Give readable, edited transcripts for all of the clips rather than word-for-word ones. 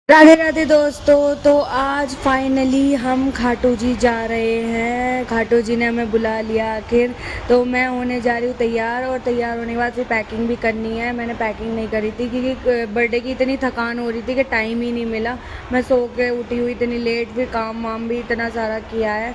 राधे राधे दोस्तों। तो आज फाइनली हम खाटू जी जा रहे हैं। खाटू जी ने हमें बुला लिया आखिर। तो मैं होने जा रही हूँ तैयार, और तैयार होने के बाद फिर पैकिंग भी करनी है। मैंने पैकिंग नहीं करी थी क्योंकि बर्थडे की इतनी थकान हो रही थी कि टाइम ही नहीं मिला। मैं सो के उठी हुई इतनी लेट, फिर काम वाम भी इतना सारा किया है,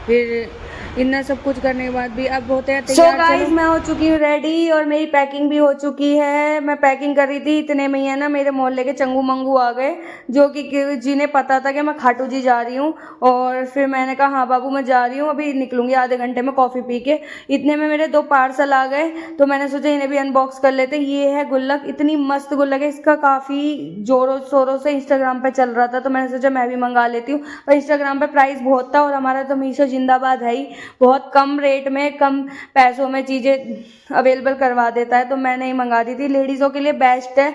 फिर इतना सब कुछ करने के बाद भी अब होते हैं तैयार। गाइस मैं हो चुकी हूँ रेडी और मेरी पैकिंग भी हो चुकी है। मैं पैकिंग कर रही थी, इतने में ही है ना मेरे मोहल्ले के चंगू मंगू आ गए, जो कि जिन्हें पता था कि मैं खाटू जी जा रही हूँ। और फिर मैंने कहा हाँ बाबू मैं जा रही हूँ, अभी निकलूंगी आधे घंटे में कॉफ़ी पी के। इतने में मेरे 2 पार्सल आ गए, तो मैंने सोचा इन्हें भी अनबॉक्स कर लेते। ये है गुल्लक, इतनी मस्त गुल्लक है, इसका काफ़ी जोरों शोरों से इंस्टाग्राम पे चल रहा था, तो मैंने सोचा मैं भी मंगा लेती हूँ। पर इंस्टाग्राम पे प्राइस बहुत था, और हमारा तो मीशो जिंदाबाद है ही, बहुत कम रेट में कम पैसों में चीज़ें अवेलेबल करवा देता है, तो मैंने ही मंगा दी थी। लेडीज़ों के लिए बेस्ट है।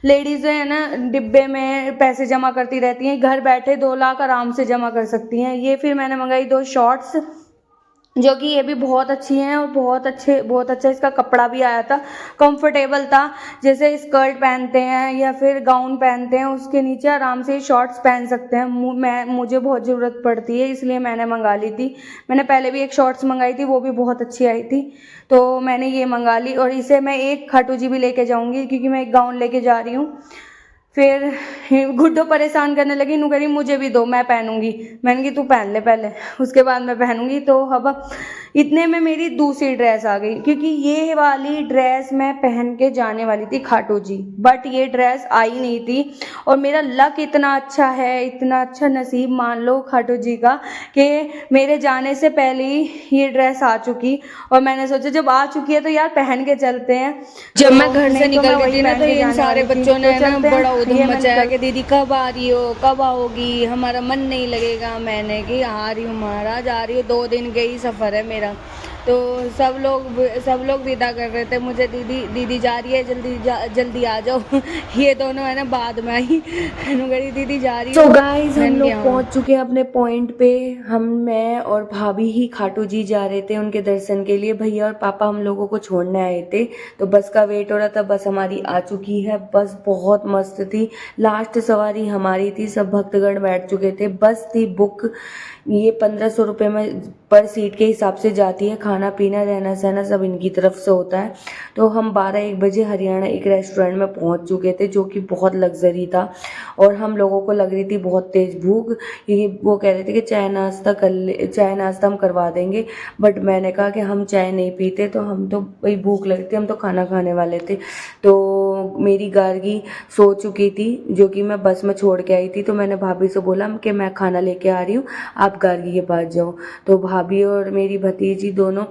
लेडीज़ है ना डिब्बे में पैसे जमा करती रहती हैं, घर बैठे 2 लाख आराम से जमा कर सकती हैं। ये फिर मैंने मंगाई 2 शॉर्ट्स, जो कि ये भी बहुत अच्छी हैं, और बहुत अच्छा इसका कपड़ा भी आया था, कंफर्टेबल था। जैसे स्कर्ट पहनते हैं या फिर गाउन पहनते हैं, उसके नीचे आराम से शॉर्ट्स पहन सकते हैं। मुझे बहुत ज़रूरत पड़ती है, इसलिए मैंने मंगा ली थी। मैंने पहले भी एक शॉर्ट्स मंगाई थी, वो भी बहुत अच्छी आई थी, तो मैंने ये मंगा ली। और इसे मैं एक खाटू जी भी लेके जाऊँगी, क्योंकि मैं एक गाउन लेके जा रही हूँ। फिर गुड्डो परेशान करने लगी, नू करी मुझे भी दो, मैं पहनूंगी। मैंने कहा तू पहन ले पहले, उसके बाद मैं पहनूंगी। तो अब इतने में मेरी दूसरी ड्रेस आ गई, क्योंकि ये वाली ड्रेस मैं पहन के जाने वाली थी खाटू जी, बट ये ड्रेस आई नहीं थी। और मेरा लक इतना अच्छा है, इतना अच्छा नसीब मान लो खाटू जी का, कि मेरे जाने से पहले ही ये ड्रेस आ चुकी। और मैंने सोचा जब आ चुकी है तो यार पहन के चलते हैं। जब मैं घर से निकल रही थी ना, तो इन सारे बच्चों ने ना बड़ा उधम मचाया कि दीदी कब आ रही हो, कब आओगी, हमारा मन नहीं लगेगा। मैंने कि आ रही हूँ महाराज, आ रही हूँ, 2 दिन का ही सफ़र है मेरा। तो सब लोग विदा कर रहे थे मुझे, दीदी दीदी जा रही है, जल्दी आ जाओ। ये दोनों है ना बाद में आई, गई दीदी जा रही है। तो गाइस हम लोग पहुंच चुके हैं अपने पॉइंट पे। मैं और भाभी ही खाटू जी जा रहे थे उनके दर्शन के लिए। भैया और पापा हम लोगों को छोड़ने आए थे, तो बस का वेट हो रहा था। बस हमारी आ चुकी है, बस बहुत मस्त थी। लास्ट सवारी हमारी थी, सब भक्तगण बैठ चुके थे। बस थी बुक, ये 1500 रुपये में पर सीट के हिसाब से जाती है। खाना पीना रहना सहना सब इनकी तरफ से होता है। तो हम 12-1 बजे हरियाणा एक रेस्टोरेंट में पहुंच चुके थे, जो कि बहुत लग्जरी था। और हम लोगों को लग रही थी बहुत तेज़ भूख, क्योंकि वो कह रहे थे कि चाय नाश्ता हम करवा देंगे। बट मैंने कहा कि हम चाय नहीं पीते, तो हम तो वही भूख लगी थी, हम तो खाना खाने वाले थे। तो मेरी गार्गी सो चुकी थी, जो कि मैं बस में छोड़ के आई थी। तो मैंने भाभी से बोला कि मैं खाना लेके आ रही हूँ, आप गार्गी के पास जाओ। तो भाभी और मेरी भतीजी दोनों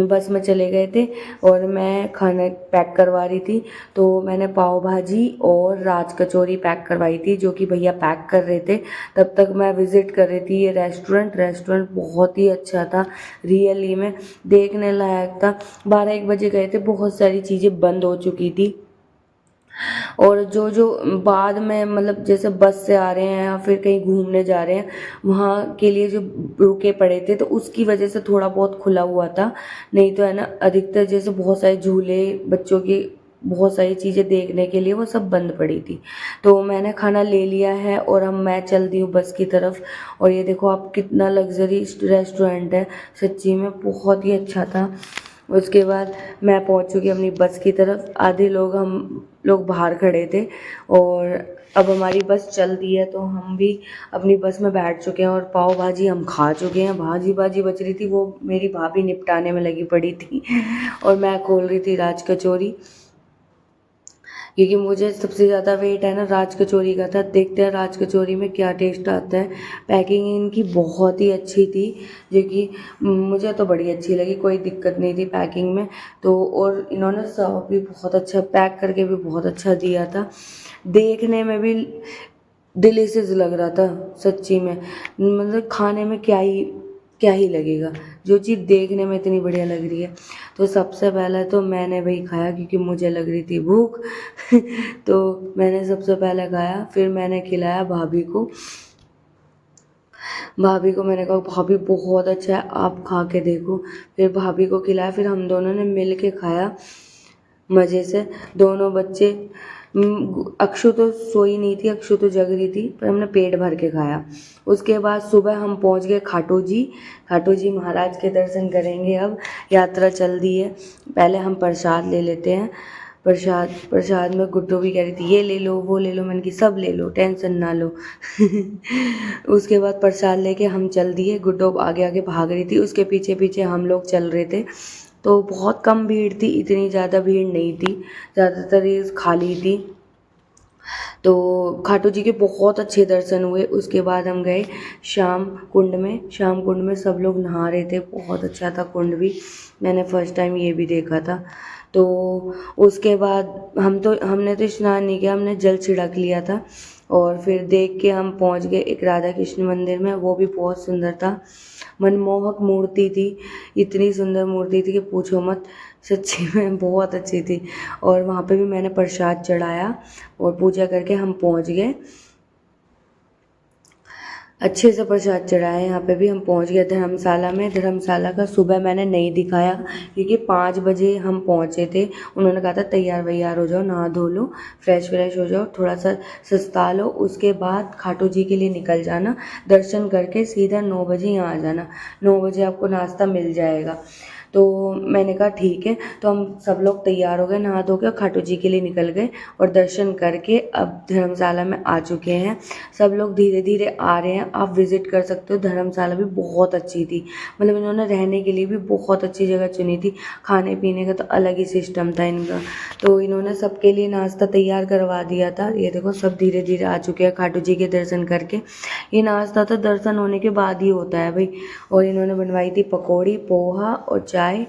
बस में चले गए थे, और मैं खाना पैक करवा रही थी। तो मैंने पाव भाजी और राज कचौरी पैक करवाई थी, जो कि भैया पैक कर रहे थे। तब तक मैं विज़िट कर रही थी ये रेस्टोरेंट बहुत ही अच्छा था, रियली में देखने लायक था। 12-1 बजे गए थे, बहुत सारी चीज़ें बंद हो चुकी थी। और जो जो बाद में मतलब जैसे बस से आ रहे हैं या फिर कहीं घूमने जा रहे हैं, वहाँ के लिए जो रुके पड़े थे, तो उसकी वजह से थोड़ा बहुत खुला हुआ था। नहीं तो है ना अधिकतर जैसे बहुत सारे झूले, बच्चों की बहुत सारी चीज़ें देखने के लिए, वो सब बंद पड़ी थी। तो मैंने खाना ले लिया है, और अब मैं चल दी हूँ बस की तरफ। और ये देखो आप, कितना लग्जरी रेस्टोरेंट है, सच्ची में बहुत ही अच्छा था। उसके बाद मैं पहुंच चुकी अपनी बस की तरफ। आधे लोग हम लोग बाहर खड़े थे, और अब हमारी बस चल दी है, तो हम भी अपनी बस में बैठ चुके हैं। और पाव भाजी हम खा चुके हैं। भाजी भाजी बच रही थी, वो मेरी भाभी निपटाने में लगी पड़ी थी, और मैं खोल रही थी राज कचौरी, क्योंकि मुझे सबसे ज़्यादा वेट है ना राज कचौरी का था। देखते हैं राज कचौरी में क्या टेस्ट आता है। पैकिंग इनकी बहुत ही अच्छी थी, जो कि मुझे तो बड़ी अच्छी लगी, कोई दिक्कत नहीं थी पैकिंग में। तो और इन्होंने सर्व भी बहुत अच्छा, पैक करके भी बहुत अच्छा दिया था। देखने में भी डिलीशियस लग रहा था सच्ची में, मतलब खाने में क्या ही लगेगा, जो चीज़ देखने में इतनी बढ़िया लग रही है। तो सबसे पहले तो मैंने वही खाया, क्योंकि मुझे लग रही थी भूख। तो मैंने सबसे पहले खाया, फिर मैंने खिलाया भाभी को। भाभी को मैंने कहा भाभी बहुत अच्छा है, आप खा के देखो। फिर भाभी को खिलाया, फिर हम दोनों ने मिल के खाया मज़े से। दोनों बच्चे अक्षु तो सोई नहीं थी, अक्षु तो जग रही थी, पर हमने पेट भर के खाया। उसके बाद सुबह हम पहुंच गए खाटू जी महाराज के दर्शन करेंगे। अब यात्रा चल दी है, पहले हम प्रसाद ले लेते हैं। प्रसाद में गुड्डू भी कह रही थी ये ले लो वो ले लो, मैंने की सब ले लो, टेंशन ना लो। उसके बाद प्रसाद लेके हम चल दिए। गुड्डू आगे आगे भाग रही थी, उसके पीछे पीछे हम लोग चल रहे थे। तो बहुत कम भीड़ थी, इतनी ज़्यादा भीड़ नहीं थी, ज़्यादातर ये खाली थी। तो खाटू जी के बहुत अच्छे दर्शन हुए। उसके बाद हम गए श्याम कुंड में सब लोग नहा रहे थे, बहुत अच्छा था कुंड भी, मैंने फर्स्ट टाइम ये भी देखा था। तो उसके बाद हमने तो स्नान नहीं किया, हमने जल छिड़क लिया था। और फिर देख के हम पहुंच गए एक राधा कृष्ण मंदिर में, वो भी बहुत सुंदर था, मनमोहक मूर्ति थी, इतनी सुंदर मूर्ति थी कि पूछो मत, सच्ची में बहुत अच्छी थी। और वहाँ पे भी मैंने प्रसाद चढ़ाया और पूजा करके हम पहुँच गए, अच्छे से प्रसाद चढ़ाए। यहाँ पे भी हम पहुँच गए धर्मशाला में। धर्मशाला का सुबह मैंने नहीं दिखाया क्योंकि 5 बजे हम पहुँचे थे। उन्होंने कहा था तैयार वैयार हो जाओ, नहा धो लो, फ्रेश हो जाओ, थोड़ा सा सस्ता लो, उसके बाद खाटू जी के लिए निकल जाना, दर्शन करके सीधा 9 बजे यहाँ आ जाना, 9 बजे आपको नाश्ता मिल जाएगा। तो मैंने कहा ठीक है। तो हम सब लोग तैयार हो गए, नहा धो के खाटू जी के लिए निकल गए और दर्शन करके अब धर्मशाला में आ चुके हैं। सब लोग धीरे धीरे आ रहे हैं, आप विज़िट कर सकते हो। धर्मशाला भी बहुत अच्छी थी, मतलब इन्होंने रहने के लिए भी बहुत अच्छी जगह चुनी थी, खाने पीने का तो अलग ही सिस्टम था इनका। तो इन्होंने सबके लिए नाश्ता तैयार करवा दिया था। ये देखो सब धीरे धीरे आ चुके हैं खाटू जी के दर्शन करके। ये नाश्ता तो दर्शन होने के बाद ही होता है भाई। और इन्होंने बनवाई थी पकौड़ी, पोहा और चाय,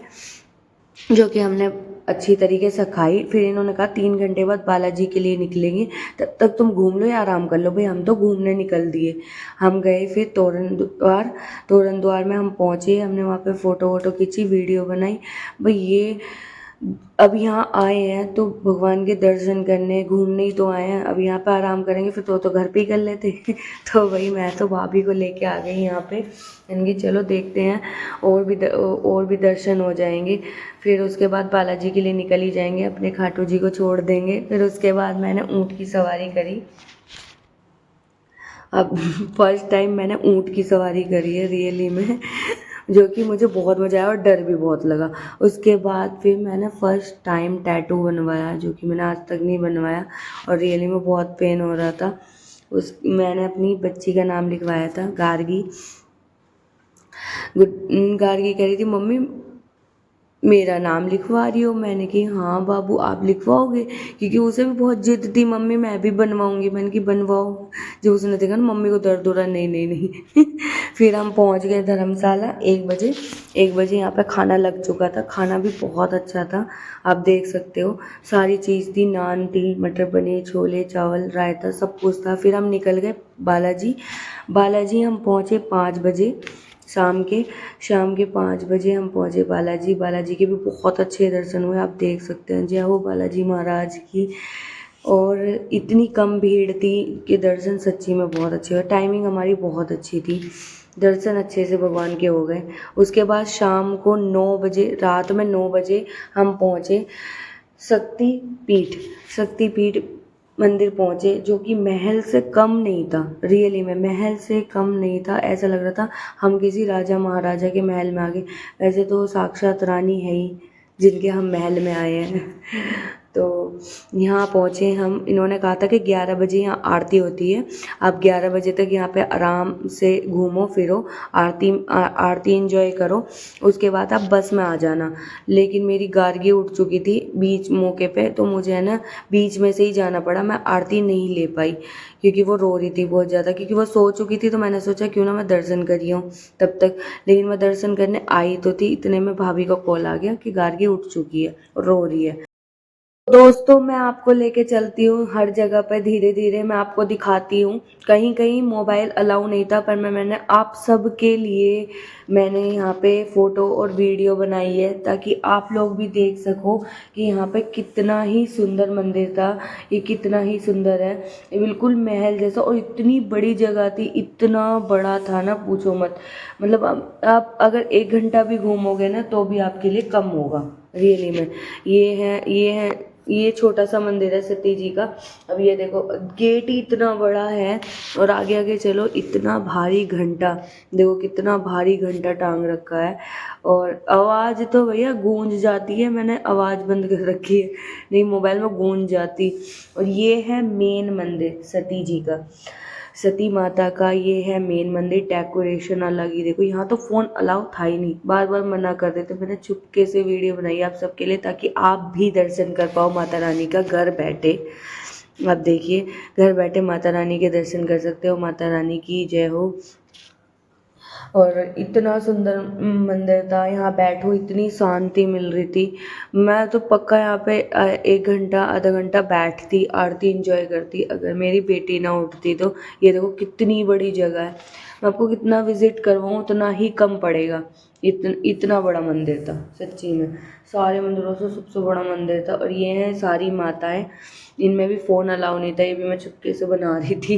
जो कि हमने अच्छी तरीके से खाई। फिर इन्होंने कहा 3 घंटे बाद बालाजी के लिए निकलेंगे, तब तक तुम घूम लो या आराम कर लो। भाई हम तो घूमने निकल दिए। हम गए फिर तोरण द्वार में हम पहुँचे, हमने वहाँ पे फ़ोटो वोटो खींची, वीडियो बनाई। भाई ये अब यहाँ आए हैं तो भगवान के दर्शन करने, घूमने ही तो आए हैं, अब यहाँ पे आराम करेंगे फिर तो घर पे ही कर लेते। तो भाई मैं तो भाभी को लेके आ गई यहाँ पे, इनकी चलो देखते हैं और भी दर्शन हो जाएंगे। फिर उसके बाद बालाजी के लिए निकल ही जाएंगे, अपने खाटू जी को छोड़ देंगे। फिर उसके बाद मैंने ऊँट की सवारी करी। अब फर्स्ट टाइम मैंने ऊँट की सवारी करी है रियली में, जो कि मुझे बहुत मज़ा आया और डर भी बहुत लगा। उसके बाद फिर मैंने फ़र्स्ट टाइम टैटू बनवाया, जो कि मैंने आज तक नहीं बनवाया और रियली में बहुत पेन हो रहा था। मैंने अपनी बच्ची का नाम लिखवाया था गार्गी। गार्गी कह रही थी मम्मी मेरा नाम लिखवा रही हो? मैंने कि हाँ बाबू आप लिखवाओगे, क्योंकि उसे भी बहुत जिद थी मम्मी मैं भी बनवाऊंगी। मैंने कि बनवाओ। जब उसने देखा ना मम्मी को दर्द हो रहा, नहीं नहीं नहीं। फिर हम पहुंच गए धर्मशाला 1 बजे। 1 बजे यहाँ पे खाना लग चुका था, खाना भी बहुत अच्छा था, आप देख सकते हो, सारी चीज़ थी, नान थी, मटर पनीर, छोले चावल, रायता, सब कुछ था। फिर हम निकल गए बालाजी हम पहुँचे 5 बजे शाम के 5 बजे हम पहुँचे बालाजी के भी बहुत अच्छे दर्शन हुए, आप देख सकते हैं। जय हो बालाजी महाराज की। और इतनी कम भीड़ थी कि दर्शन सच्ची में बहुत अच्छे हुए, टाइमिंग हमारी बहुत अच्छी थी, दर्शन अच्छे से भगवान के हो गए। उसके बाद शाम को 9 बजे, रात में 9 बजे हम पहुँचे शक्तिपीठ मंदिर पहुँचे, जो कि महल से कम नहीं था, रियली में महल से कम नहीं था। ऐसा लग रहा था हम किसी राजा महाराजा के महल में आ गए। वैसे तो साक्षात रानी है ही जिनके हम महल में आए हैं। तो यहाँ पहुँचे हम, इन्होंने कहा था कि 11 बजे यहाँ आरती होती है, आप 11 बजे तक यहाँ पे आराम से घूमो फिरो, आरती एंजॉय करो, उसके बाद आप बस में आ जाना। लेकिन मेरी गार्गी उठ चुकी थी बीच मौके पे, तो मुझे है ना बीच में से ही जाना पड़ा, मैं आरती नहीं ले पाई क्योंकि वो रो रही थी बहुत ज़्यादा, क्योंकि वो सो चुकी थी। तो मैंने सोचा क्यों ना मैं दर्शन करी हूँ तब तक, लेकिन मैं दर्शन करने आई तो थी, इतने में भाभी का कॉल आ गया कि गार्गी उठ चुकी है और रो रही है। दोस्तों मैं आपको लेके चलती हूँ हर जगह पर, धीरे धीरे मैं आपको दिखाती हूँ। कहीं कहीं मोबाइल अलाउ नहीं था, पर मैंने आप सब के लिए मैंने यहाँ पे फ़ोटो और वीडियो बनाई है, ताकि आप लोग भी देख सको कि यहाँ पे कितना ही सुंदर मंदिर था, ये कितना ही सुंदर है, ये बिल्कुल महल जैसा। और इतनी बड़ी जगह थी, इतना बड़ा था ना पूछो मत, मतलब आप अगर 1 घंटा भी घूमोगे ना तो भी आपके लिए कम होगा। रियली में। ये छोटा सा मंदिर है सती जी का। अब ये देखो गेट ही इतना बड़ा है, और आगे आगे चलो इतना भारी घंटा, देखो कितना भारी घंटा टांग रखा है। और आवाज़ तो भैया गूंज जाती है, मैंने आवाज़ बंद कर रखी है, नहीं मोबाइल में गूंज जाती। और ये है मेन मंदिर सती जी का, सती माता का ये है मेन मंदिर। डेकोरेशन अलग ही, देखो यहाँ तो फ़ोन अलाउ था ही नहीं, बार बार मना कर देते, मैंने चुपके से वीडियो बनाई आप सबके लिए ताकि आप भी दर्शन कर पाओ माता रानी का घर बैठे। आप देखिए घर बैठे माता रानी के दर्शन कर सकते हो। माता रानी की जय हो। और इतना सुंदर मंदिर था, यहाँ बैठो इतनी शांति मिल रही थी। मैं तो पक्का यहाँ पे 1 घंटा आधा घंटा बैठती, आरती इंजॉय करती अगर मेरी बेटी ना उठती तो। ये देखो कितनी बड़ी जगह है, मैं आपको कितना विजिट करवाऊँ उतना ही कम पड़ेगा। इतना बड़ा मंदिर था सच्ची में, सारे मंदिरों से सबसे बड़ा मंदिर था। और ये हैं सारी माताएं, इनमें भी फ़ोन अलाउ नहीं था, ये भी मैं चुपके से बना रही थी।